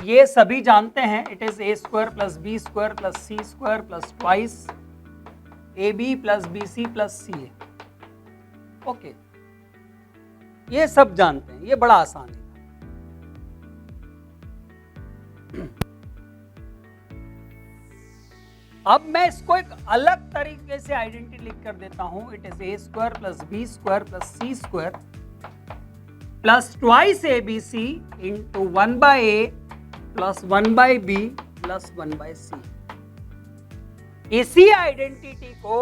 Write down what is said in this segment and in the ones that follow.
ये सभी जानते हैं, it is A square plus B square plus C square plus twice A B plus B C plus C A. Okay, ये सब जानते हैं, ये बड़ा आसान है। अब मैं इसको एक अलग तरीके से आइडेंटिटी लिख कर देता हूं, it is A square plus B square plus C square plus twice A b c into 1 by a plus 1 by b plus 1 by c. इसी आइडेंटिटी को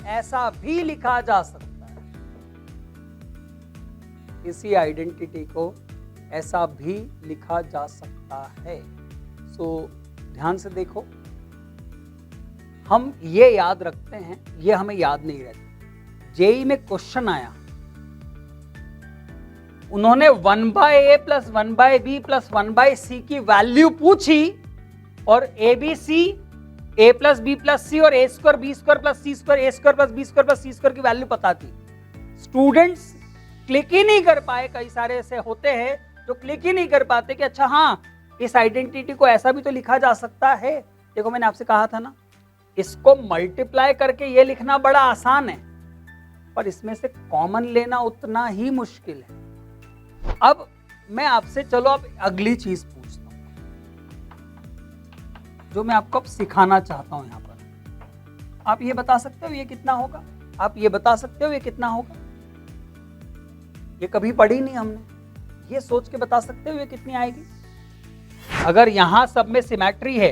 ऐसा भी लिखा जा सकता है, इसी आइडेंटिटी को ऐसा भी लिखा जा सकता है। सो ध्यान से देखो, हम ये याद रखते हैं, ये हमें याद नहीं रहती। जेई में क्वेश्चन आया, उन्होंने 1 by a plus 1 by b plus 1 by c की वैल्यू पूछी और a b c a plus b plus c और a square b square plus C square a square plus B square plus C square की value पता थी। Students click ही नहीं कर पाए, कई सारे ऐसे होते हैं जो क्लिक ही नहीं कर पाते कि अच्छा हाँ, इस आइडेंटिटी को ऐसा भी तो लिखा जा सकता है। देखो मैंने आपसे कहा था ना, इसको मल्टीप्लाई करके ये लिखना बड़ा आसान है, पर इसमें से कॉमन लेना उतना ही मुश्किल है। अब मैं आपसे चलो अब अगली चीज पूछता हूं, जो मैं आपको अब सिखाना चाहता हूं। यहां पर आप ये बता सकते हो ये कितना होगा? आप ये बता सकते हो ये कितना होगा? ये कभी पढ़ी नहीं हमने, ये सोच के बता सकते हो ये कितनी आएगी? अगर यहां सब में सिमेट्री है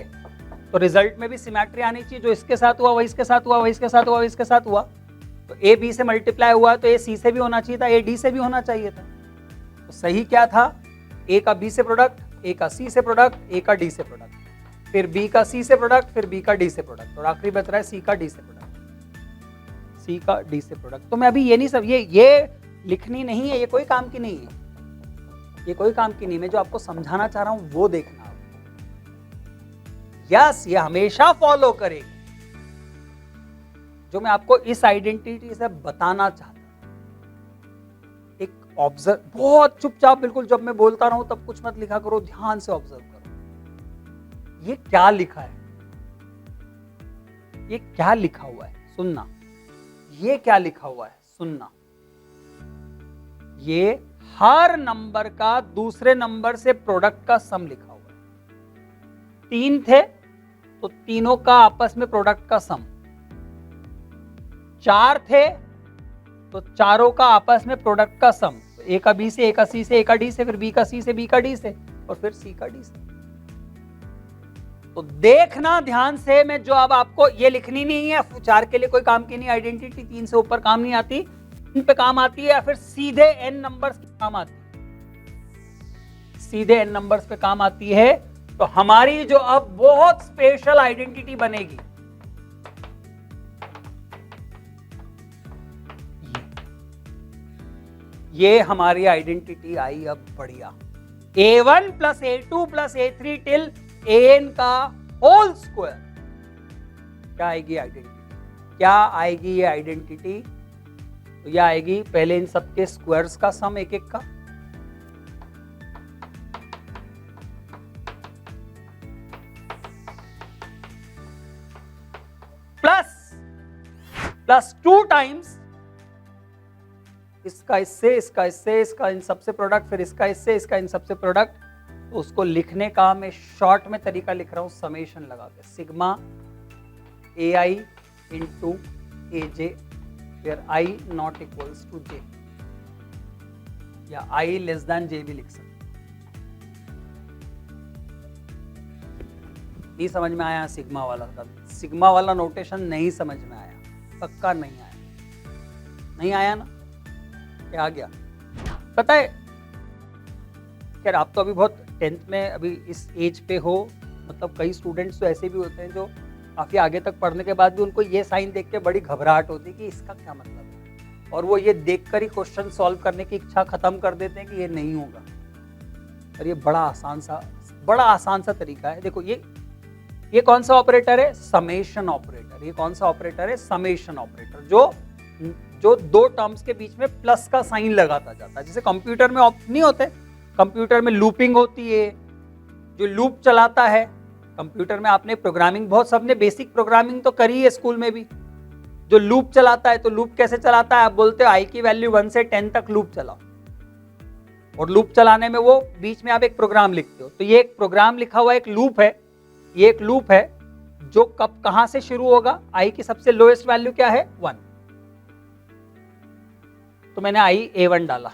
तो रिजल्ट में भी सिमेट्री आनी चाहिए। जो इसके साथ हुआ वही इसके साथ हुआ, वही इसके साथ हुआ वही इसके साथ हुआ। तो ए बी से मल्टीप्लाई हुआ तो ए सी से भी होना चाहिए था, ए डी से भी होना चाहिए था। तो सही क्या था? ए का बी से प्रोडक्ट, ए का सी से प्रोडक्ट, ए का डी से प्रोडक्ट, फिर बी का सी से प्रोडक्ट, फिर बी का डी से प्रोडक्ट, और आखिरी बच रहा है सी का डी से प्रोडक्ट, सी का डी से प्रोडक्ट। तो मैं अभी ये नहीं सब ये लिखनी नहीं है, ये कोई काम की नहीं है, ये कोई काम की नहीं। मैं जो आपको समझाना चाह रहा हूं वो देखना। यस, ये हमेशा फॉलो करेगी जो मैं आपको इस आइडेंटिटी से बताना चाहता हूं। एक ऑब्जर्व, बहुत चुपचाप बिल्कुल, जब मैं बोलता रहूं तब कुछ मत लिखा करो, ध्यान से ऑब्जर्व करो। ये क्या लिखा है, ये क्या लिखा हुआ है, सुनना। ये क्या लिखा हुआ है, सुनना। ये हर नंबर का दूसरे नंबर से प्रोडक्ट का सम लिखा हुआ है। 3 थे तो तीनों का आपस में प्रोडक्ट का सम, 4 थे तो चारों का आपस में प्रोडक्ट का सम। तो ए का बी से, ए का सी से, ए का डी से, फिर बी का सी से, बी का डी से, और फिर सी का डी से। तो देखना ध्यान से, मैं जो अब आपको ये लिखनी नहीं है, 4 के लिए कोई काम की नहीं आइडेंटिटी, 3 से ऊपर काम नहीं आती, इन पे काम आती है या फिर सीधे n नंबर्स पे काम आती है, सीधे n नंबर्स पे काम आती है। तो हमारी जो अब बहुत स्पेशल आइडेंटिटी बनेगी, ये हमारी आइडेंटिटी आई अब बढ़िया। A1 plus A2 plus A3 till AN का होल स्क्वायर। क्या आएगी आइडेंटिटी? क्या आएगी ये आइडेंटिटी? तो यह आएगी पहले इन सबके स्क्वायर्स का सम, एक एक का, प्लस 2 टाइम्स इसका इससे, इसका इससे, इसका इन सबसे प्रोडक्ट, फिर इसका इससे, इसका इन सबसे प्रोडक्ट। तो उसको लिखने का मैं शॉर्ट में तरीका लिख रहा हूं, समेशन लगा के, सिग्मा ए आई इंटू ए जे, फिर आई नॉट इक्वल्स टू जे, या आई लेस देन जे भी लिख सकते। नहीं समझ में आया सिग्मा वाला का? सिग्मा वाला नोटेशन नहीं समझ में आया? पक्का नहीं आया? नहीं आया ना? क्या आ गया पता है? खैर आप तो अभी बहुत 10th में अभी इस एज पे हो, मतलब कई स्टूडेंट्स तो ऐसे भी होते हैं जो काफ़ी आगे तक पढ़ने के बाद भी उनको ये साइन देख के बड़ी घबराहट होती है कि इसका क्या मतलब है, और वो ये देखकर ही क्वेश्चन सॉल्व करने की इच्छा खत्म कर देते हैं कि ये नहीं होगा। और ये बड़ा आसान सा तरीका है। देखो ये कौन सा ऑपरेटर है? Summation operator. ये कौन सा ऑपरेटर है? समेशन ऑपरेटर, जो 2 टर्म्स के बीच में प्लस का साइन लगाता जाता है। जैसे कंप्यूटर में नहीं होते, कंप्यूटर में लूपिंग होती है, जो लूप चलाता है, कंप्यूटर में आपने प्रोग्रामिंग बहुत सबने बेसिक प्रोग्रामिंग तो करी है स्कूल में भी। जो लूप चलाता है, तो लूप कैसे चलाता है? आप बोलते हो आई की वैल्यू 1 से 10 तक लूप चलाओ, और लूप चलाने में वो बीच में आप एक प्रोग्राम लिखते हो। तो ये एक प्रोग्राम लिखा हुआ एक लूप है, ये एक लूप है जो कब कहां से शुरू होगा? आई की सबसे लोएस्ट वैल्यू क्या है? 1। तो मैंने आई A1 डाला,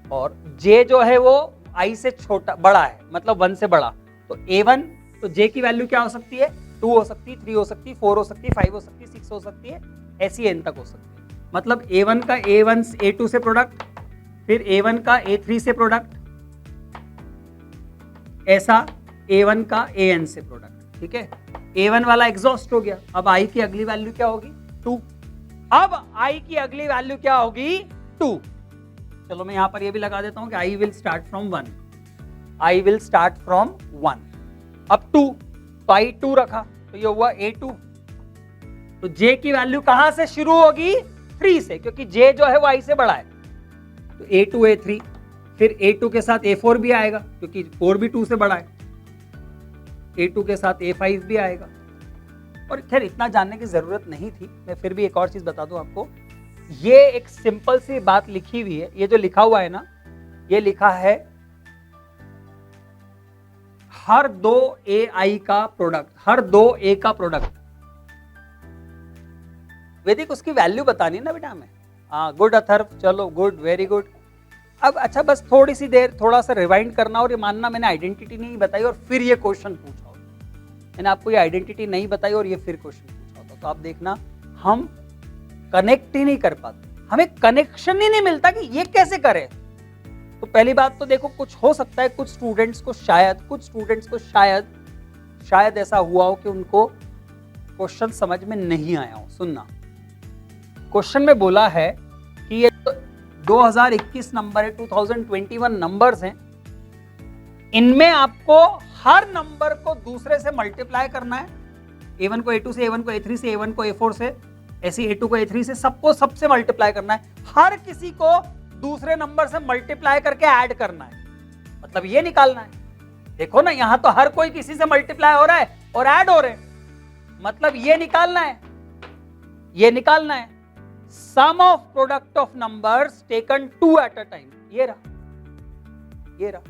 और J जो है वो I से छोटा बड़ा है, मतलब 1 से बड़ा। तो A1, तो J की वैल्यू क्या हो सकती है? 2 हो सकती है, 3 हो सकती है, 4 हो सकती है, 5 हो सकती है, 6 हो सकती है, ऐसी n तक हो सकती है। मतलब A1 का A1 A2 से प्रोडक्ट, फिर A1 का A3 से प्रोडक्ट, ऐसा A1 का AN से प्रोडक्ट। ठीक है, A1 वाला एग्जॉस्ट हो गया। अब I की अगली वैल्यू क्या होगी? 2। अब I की अगली वैल्यू क्या होगी? 2। चलो मैं यहां पर ये भी लगा देता हूं कि I will start from 1, I will start from 1। अब 2, तो I 2 रखा, तो ये हुआ A2। तो J की वैल्यू कहां से शुरू होगी? 3 से, क्योंकि J जो है वो I से बड़ा है। तो A2 A3, फिर A2 के साथ A4 भी आएगा, क्योंकि 4 भी 2 से बड़ा है। A2 के साथ A5 भी आएगा। और खैर इतना जानने की जरूरत नहीं थी, मैं फिर भी एक और चीज बता दूं आपको। ये एक सिंपल सी बात लिखी हुई है, ये जो लिखा हुआ है ना, ये लिखा है हर 2 AI का प्रोडक्ट, हर 2 A का प्रोडक्ट। वैदिक उसकी वैल्यू बतानी है ना बेटा हमें। हाँ गुड अथर्व, चलो गुड, वेरी गुड। अब अच्छा बस थोड़ी सी देर थोड़ा सा रिवाइंड करना और ये मानना मैंने आइडेंटिटी नहीं बताई और फिर ये क्वेश्चन पूछा होता। मैंने आपको ये आइडेंटिटी नहीं बताई और ये फिर क्वेश्चन पूछा होता, तो आप देखना हम कनेक्ट ही नहीं कर पाते, हमें कनेक्शन ही नहीं मिलता कि ये कैसे करें। तो पहली बात तो देखो, कुछ हो सकता है कुछ स्टूडेंट्स को शायद ऐसा हुआ हो कि उनको क्वेश्चन समझ में नहीं आया हो। सुनना, क्वेश्चन में बोला है कि ये 2021 नंबर है, 2021 नंबर्स हैं, इनमें आपको हर नंबर को दूसरे से मल्टीप्लाई करना है। A1 को A2 से, A1 को A3 से, A1 को A4 से, ऐसे A2 को A3 से, सबको सबसे मल्टीप्लाई करना है। हर किसी को दूसरे नंबर से मल्टीप्लाई करके ऐड करना है, मतलब ये निकालना है। देखो ना, यहां तो हर कोई किसी से मल्टीप्लाई हो रहा है और ऐड हो रहे हैं, मतलब ये निकालना है, ये निकालना है। Sum of product of numbers taken 2 at a time, ये रहा, ये रहा।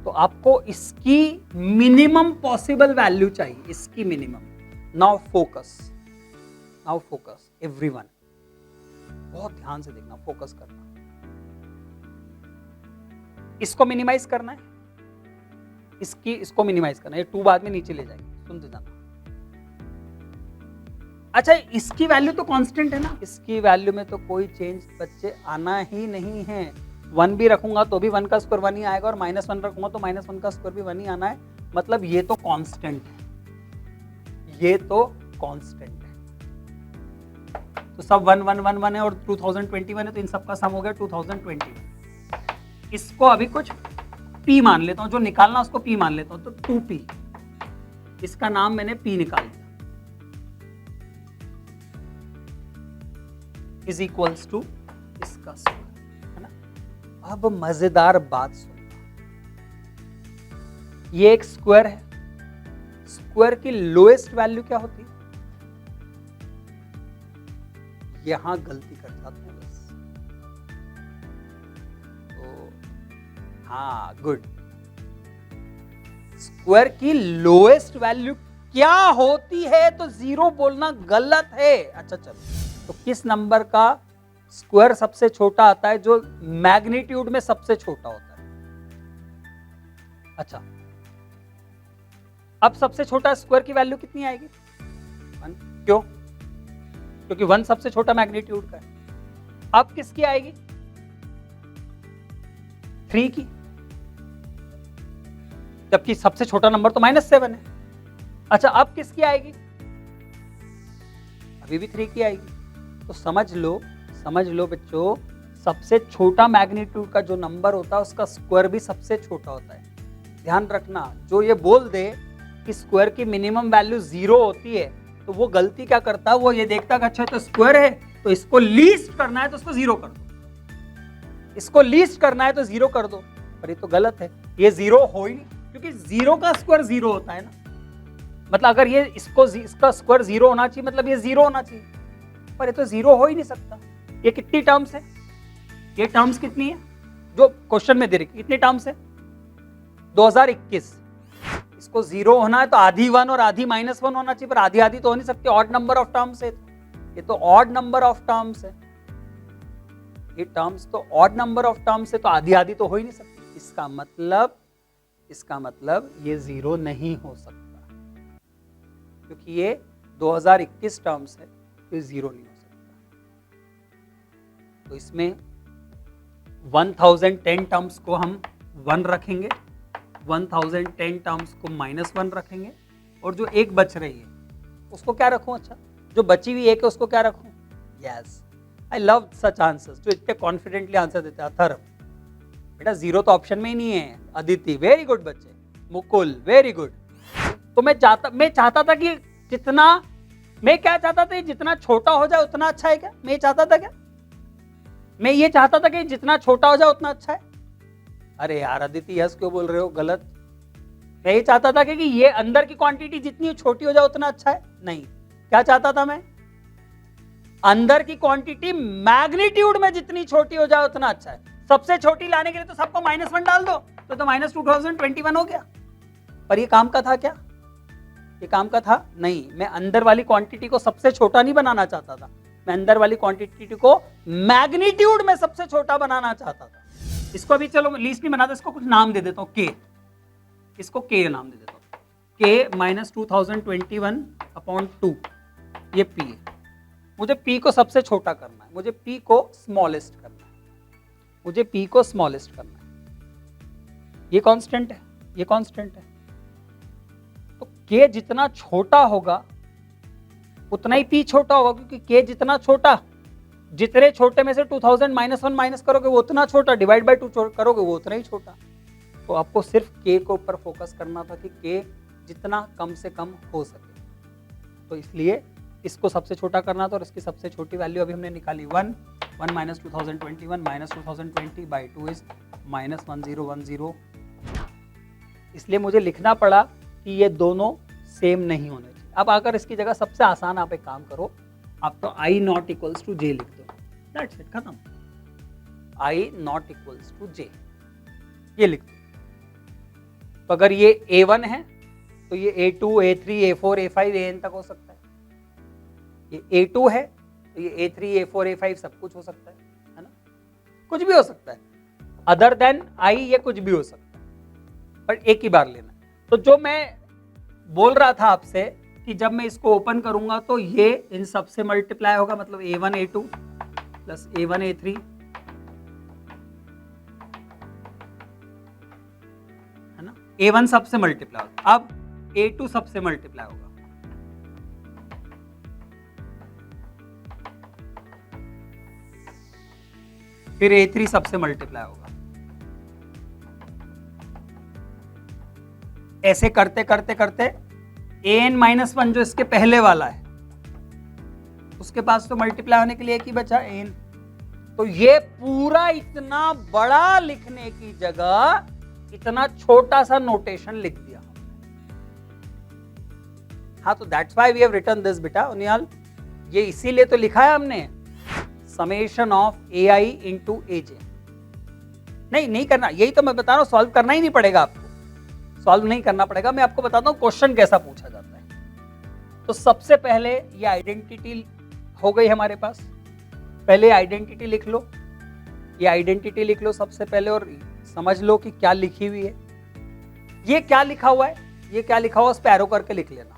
तो आपको इसकी मिनिमम पॉसिबल वैल्यू चाहिए, इसकी मिनिमम। नाउ फोकस एवरीवन, बहुत ध्यान से देखना, फोकस करना। इसको मिनिमाइज करना है, इसको मिनिमाइज करना है, ये 2 बाद में नीचे ले जाएगी, सुनते जाना। अच्छा, इसकी वैल्यू तो कांस्टेंट है ना, इसकी वैल्यू में तो कोई चेंज बच्चे आना ही नहीं है। 1 भी रखूंगा तो भी 1 का स्क्वायर 1 ही आएगा, और -1 रखूंगा तो -1 का स्क्वायर भी 1 ही आना है। मतलब ये तो कांस्टेंट है, ये तो कांस्टेंट है। तो सब 1 1 1 1 है और 2021 है, तो इन सब का सम हो गया 2021। इसको अभी कुछ P मान लेता हूं, जो निकालना उसको P मान लेता हूं, तो 2P, इसका नाम मैंने P निकाल दिया, इज इक्वल्स टू इसका स्क्वायर, है ना। अब मजेदार बात सुनना, ये एक स्क्वायर है, स्क्वायर की लोएस्ट वैल्यू क्या होती है? यहां गलती कर जाते हैं बस। तो हाँ गुड, स्क्वायर की लोएस्ट वैल्यू क्या होती है? तो 0 बोलना गलत है। अच्छा चलो, तो किस नंबर का स्क्वायर सबसे छोटा आता है? जो मैग्नीट्यूड में सबसे छोटा होता है। अच्छा, अब सबसे छोटा स्क्वायर की वैल्यू कितनी आएगी? 1। क्यों? क्योंकि 1 सबसे छोटा मैग्नीट्यूड का है। अब किसकी आएगी? 3 की, जबकि सबसे छोटा नंबर तो -7 है। अच्छा, अब किसकी आएगी? अभी भी 3 की आएगी। तो समझ लो बच्चों, सबसे छोटा मैग्नीट्यूड का जो नंबर होता है उसका स्क्वायर भी सबसे छोटा होता है। ध्यान रखना, जो ये बोल दे कि स्क्वायर की मिनिमम वैल्यू 0 होती है, तो वो गलती क्या करता है? वो ये देखता कि अच्छा तो स्क्वायर है, तो इसको लीस्ट करना है तो उसको 0 कर दो, इसको लीस्ट करना है तो 0 कर दो। पर ये तो गलत है, ये जीरो हो ही नहीं, क्योंकि जीरो का स्क्वायर जीरो होता है ना, मतलब अगर ये इसका स्क्वायर जीरो होना चाहिए, मतलब ये जीरो होना चाहिए, पर ये तो जीरो हो ही नहीं सकता। ये कितनी टर्म्स है, ये टर्म्स कितनी है जो क्वेश्चन में दे रही, कितनी टर्म्स है 2021। इसको जीरो होना है तो आधी 1 और आधी -1 होना चाहिए, पर आधी आधी तो हो नहीं सकती, ऑड नंबर ऑफ टर्म्स है, ये तो ऑड नंबर ऑफ टर्म्स है, ये टर्म्स तो ऑड नंबर ऑफ टर्म्स है, तो आधी आधी तो हो ही नहीं सकती। इसका मतलब ये जीरो नहीं हो सकता, क्योंकि ये 2021 टर्म्स है, तो ये जीरो नहीं हो सकता। तो इसमें 1010 टर्म्स को हम 1 रखेंगे, 1010 टर्म्स को -1 रखेंगे, और जो एक बच रही है उसको क्या रखूं? अच्छा, जो बची हुई एक है उसको क्या रखूं? Yes, I love such answers, जो इतने कॉन्फिडेंटली आंसर देते हैं। अथर्व, बेटा जीरो तो ऑप्शन में ही नहीं है। अदिति, वेरी गुड बच्चे। Mukul, very good. तो मैं चाहता था कि मैं क्या चाहता था, जितना छोटा हो जाए उतना अच्छा है क्या? मैं ये चाहता था क्या? मैं ये चाहता था कि जितना छोटा हो जाए उतना अच्छा है। अरे यार अदिति, यस क्यों बोल रहे हो? गलत। मैं ये चाहता था कि ये अंदर की क्वांटिटी जितनी छोटी हो जाए उतना अच्छा है। नहीं, क्या चाहता था मैं? अंदर की क्वांटिटी मैग्नीट्यूड में जितनी छोटी हो जाए उतना अच्छा है। सबसे छोटी लाने के लिए तो सबको -1 डाल दो, तो -2021 हो गया। पर ये काम का था क्या? ये काम का था नहीं। मैं अंदर वाली क्वांटिटी को सबसे छोटा नहीं बनाना चाहता था, मैं अंदर वाली क्वांटिटी को मैग्नीट्यूड में सबसे छोटा बनाना चाहता था। इसको अभी चलो लिस्ट नहीं बनाता, इसको कुछ नाम दे देता हूं, के। इसको के नाम दे देता हूं, के -2021/2, ये पी है। मुझे पी को सबसे छोटा करना है, मुझे पी को स्मॉलेस्ट करना है, मुझे पी को स्मॉलेस्ट करना है। ये कांस्टेंट है, ये कांस्टेंट है। तो के जितना छोटा होगा उतना ही पी छोटा होगा, क्योंकि के जितना छोटा, जितने छोटे में से 2000 -1 माइनस करोगे वो उतना छोटा, डिवाइड बाय 2 करोगे वो उतना ही छोटा। तो आपको सिर्फ के के ऊपर फोकस करना था कि के जितना कम से कम हो सके। तो इसलिए इसको सबसे छोटा करना था, और इसकी सबसे छोटी वैल्यू अभी हमने निकाली 1 -2021 -2020/2 इज -1010। इसलिए मुझे लिखना पड़ा कि ये दोनों सेम नहीं होने चाहिए। अब अगर इसकी जगह सबसे आसान आप एक काम करो, आप तो I not equals to J लिख दो, दैट्स इट, खत्म। I not equals to J, ये लिख दो। तो अगर ये A1 है तो ये A2, A3, A4, A5, AN तक हो सकता है। ये A2 है तो ये A3, A4, A5 सब कुछ हो सकता है ना? कुछ भी हो सकता है, अदर देन I ये कुछ भी हो सकता है, पर एक ही बार लेना। तो जो मैं बोल रहा था आपसे कि जब मैं इसको ओपन करूंगा तो ये इन सब से मल्टीप्लाई होगा, मतलब A1 A2 plus A1 A3 है ना, A1 सब से मल्टीप्लाई होगा। अब A2 सब से मल्टीप्लाई होगा, फिर A3 सब से मल्टीप्लाई होगा। ऐसे करते करते करते an-1 जो इसके पहले वाला है उसके पास तो मल्टीप्लाई होने के लिए एक ही बचा an। तो ये पूरा इतना बड़ा लिखने की जगह इतना छोटा सा नोटेशन लिख दिया। हाँ, तो that's why we have written this बेटा उनियाल, ये इसीलिए तो लिखा है हमने summation of ai into aj। नहीं करना, यही तो मैं बता रहा हूं, सॉल्व करना ही नहीं पड़ेगा आपको, सॉल्व नहीं करना पड़ेगा। मैं आपको बताता हूं क्वेश्चन कैसा पूछा जाता है। तो सबसे पहले ये आइडेंटिटी हो गई हमारे पास, पहले आइडेंटिटी लिख लो, ये आइडेंटिटी लिख लो सबसे पहले, और समझ लो कि क्या लिखी हुई है। ये क्या लिखा हुआ है, ये क्या लिखा हुआ है, उस पर एरो करके लिख लेना।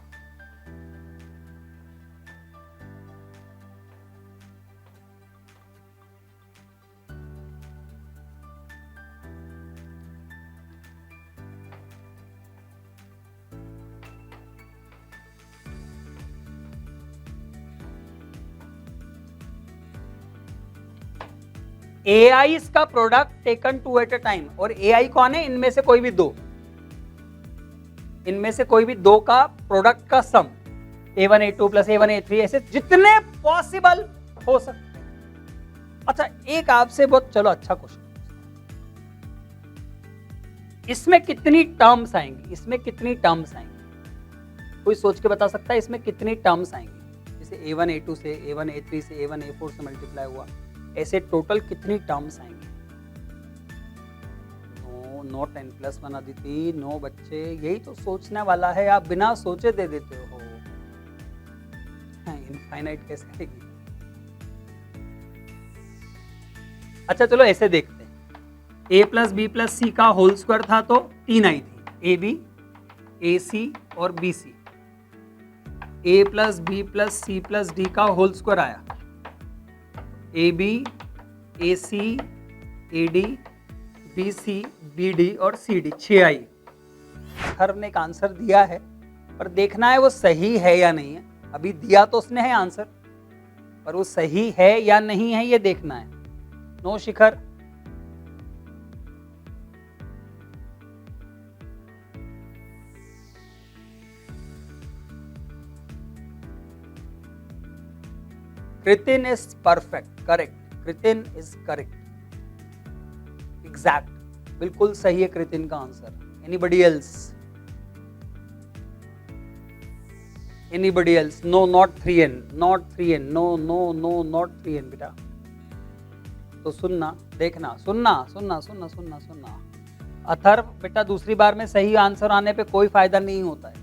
AI का product taken 2 at a time, और AI कौन है? इनमें से कोई भी दो, इनमें से कोई भी दो का प्रोडक्ट का सम, A1 A2 plus A1 A3, ऐसे जितने पॉसिबल हो सकते हैं। अच्छा, एक आपसे बहुत चलो अच्छा क्वेश्चन, इसमें कितनी टर्म्स आएंगी, इसमें कितनी टर्म्स आएंगी? कोई सोच के बता सकता है इसमें कितनी टर्म्स आएंगी? जैसे A1 A2 से, A1 A3 से, A1 A4 से मल्टीप्लाई हुआ, ऐसे टोटल कितनी टर्म्स आएंगी? नो 10+1 अदिति, नो बच्चे, यही तो सोचने वाला है, आप बिना सोचे दे देते हो। इनफाइनाइट कैसे आएगी? अच्छा चलो ऐसे देखते हैं, a प्लस बी प्लस सी का होल स्क्वायर था तो 3 आई थी, ए बी, ए सी और b c. A plus b plus c plus d का होल स्क्वायर आया, a b, a c, a d, b c, b d और सी डी, 6 आई। Sir ने एक आंसर दिया है, पर देखना है वो सही है या नहीं है। अभी दिया तो उसने है आंसर, पर वो सही है या नहीं है ये देखना है। No Shikhar, Kritin is perfect, correct, Kritin is correct, exact, बिल्कुल सही है कृतिन का answer. Anybody else? Anybody else? No, not 3n, not 3n, no, no, no, not 3n बेटा। तो सुनना, देखना, सुनना सुनना सुनना सुनना सुनना। अथर्व बेटा, दूसरी बार में सही आंसर आने पे कोई फायदा नहीं होता है।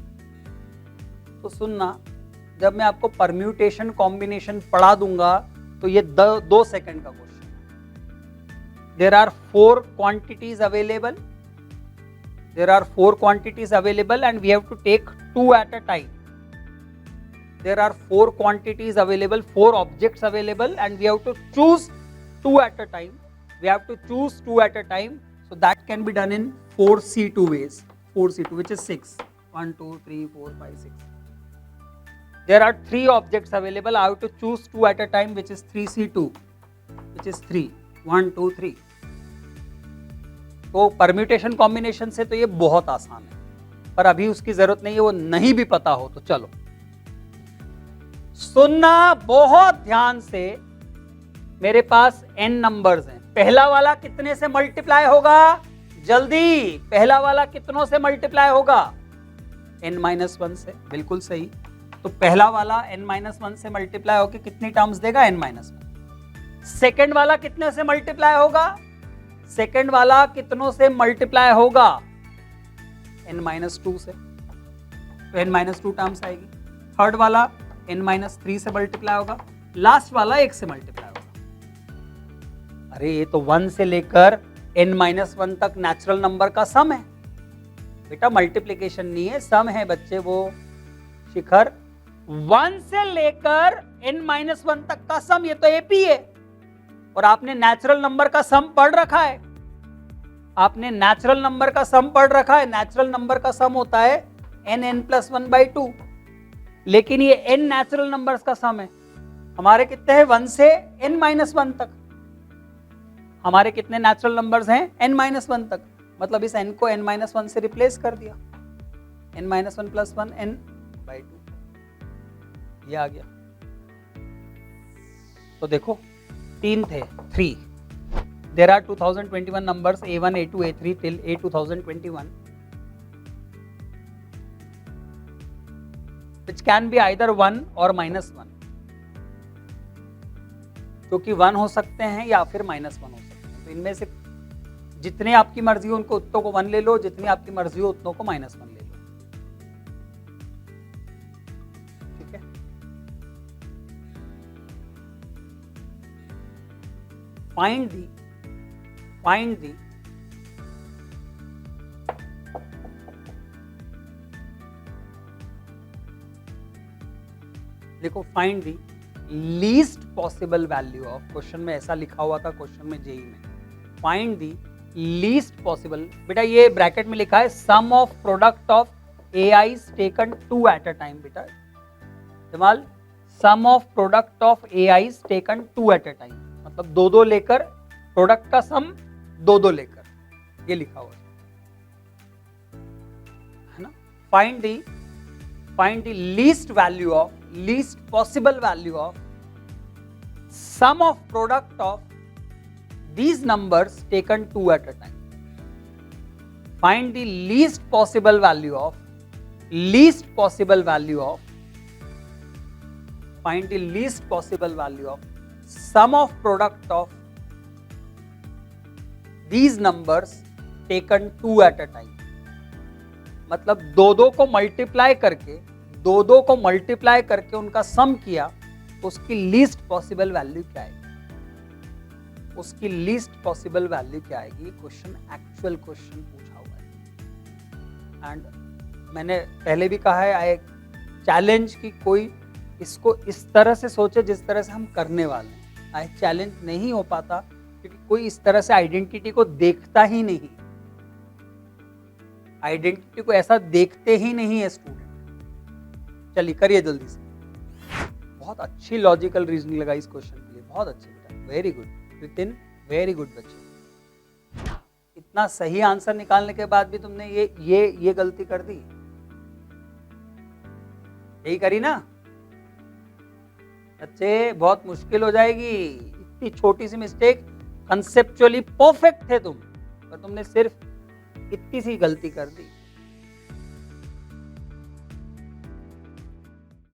तो सुनना, जब मैं आपको परम्यूटेशन कॉम्बिनेशन पढ़ा दूंगा तो ये 2 सेकंड का question. There are 4 quantities available, there are 4 quantities available and we have to take 2 at a time. There are 4 quantities available, 4 objects available, and we have to choose 2 at a time. We have to choose 2 at a time. So that can be done in 4C2 ways. 4C2, which is 6. 1, 2, 3, 4, 5, 6. There are 3 objects available. I have to choose 2 at a time, which is 3C2, which is 3. 1, 2, 3. तो permutation combination से तो ये बहुत आसान है, पर अभी उसकी जरूरत नहीं है, वो नहीं भी पता हो तो चलो सुनना बहुत ध्यान से। मेरे पास n नंबर्स हैं, पहला वाला कितने से मल्टीप्लाई होगा? जल्दी, पहला वाला कितनों से मल्टीप्लाई होगा? n-1 से, बिल्कुल सही। तो पहला वाला n-1 से मल्टीप्लाई होकर कितनी टर्म्स देगा? n-1। सेकंड वाला कितने से मल्टीप्लाई होगा? सेकंड वाला कितनों से मल्टीप्लाई होगा? n-2 से, तो n-2 टर्म्स आएगी। थर्ड वाला n-3 से मल्टीप्लाई होगा, लास्ट वाला 1 से मल्टीप्लाई होगा। अरे ये तो 1 से लेकर n-1 तक नेचुरल नंबर का सम है बेटा, मल्टीप्लिकेशन नहीं है, सम है बच्चे। वो शिखर 1 से लेकर n-1 तक का सम, ये तो एपी है। और आपने नेचुरल नंबर का सम पढ़ रखा है, आपने नेचुरल नंबर का सम पढ़ रखा है। नेचुरल नंबर का सम होता है n(n+1/2), लेकिन ये n नेचुरल नंबर्स का सम है। हमारे कितने हैं? 1 से n-1 तक। हमारे कितने नेचुरल नंबर्स हैं? n-1 तक। मतलब इस n को n-1 से रिप्लेस कर दिया, n-1 + 1 n/2, ये आ गया। तो देखो 3 थे, 3। There are 2021 numbers A1, A2, A3 till A2021, which can be either 1 or -1, क्योंकि 1 हो सकते हैं या फिर -1 हो सकते हैं। तो इनमें से जितने आपकी मर्जी हो उनको उतनों को 1 ले लो, जितनी आपकी मर्जी हो उतनों को -1 ले लो, ठीक है। फाइंड दी देखो, find the least possible value of, question में ऐसा लिखा हुआ था, क्वेश्चन में जेई में, फाइंड दी लीस्ट पॉसिबल। बेटा ये ब्रैकेट में लिखा है sum of product of AIs taken 2 at a time. बेटा Jamal, sum of product of AIs taken 2 at a time, मतलब 2-2 लेकर, प्रोडक्ट का सम 2-2 लेकर, ये लिखा हुआ है ना। Find the least value of, least possible value of sum of product of these numbers taken 2 at a time. find the least possible value of find the least possible value of sum of product of these numbers taken two at a time. मतलब दो को multiply करके उनका सम किया तो उसकी least possible value क्या आएगी? उसकी लीस्ट पॉसिबल वैल्यू क्या आएगी? क्वेश्चन एक्चुअल क्वेश्चन पूछा हुआ है। एंड मैंने पहले भी कहा है, आई चैलेंज कि कोई इसको इस तरह से सोचे जिस तरह से हम करने वाले हैं। आई चैलेंज नहीं हो पाता क्योंकि कोई इस तरह से आइडेंटिटी को देखता ही नहीं, आइडेंटिटी को ऐसा देखते ही नहीं है स्टूडेंट। चलिए करिए जल्दी से। बहुत अच्छी लॉजिकल रीजनिंग लगाई इस क्वेश्चन के लिए, बहुत अच्छी बेटा, वेरी गुड वितिन, वेरी गुड बच्चे। इतना सही आंसर निकालने के बाद भी तुमने ये गलती कर दी, यही करी ना बच्चे? बहुत मुश्किल हो जाएगी। इतनी छोटी सी मिस्टेक, कंसेप्चुअली परफेक्ट थे तुम, पर तुमने सिर्फ इतनी सी गलती कर दी।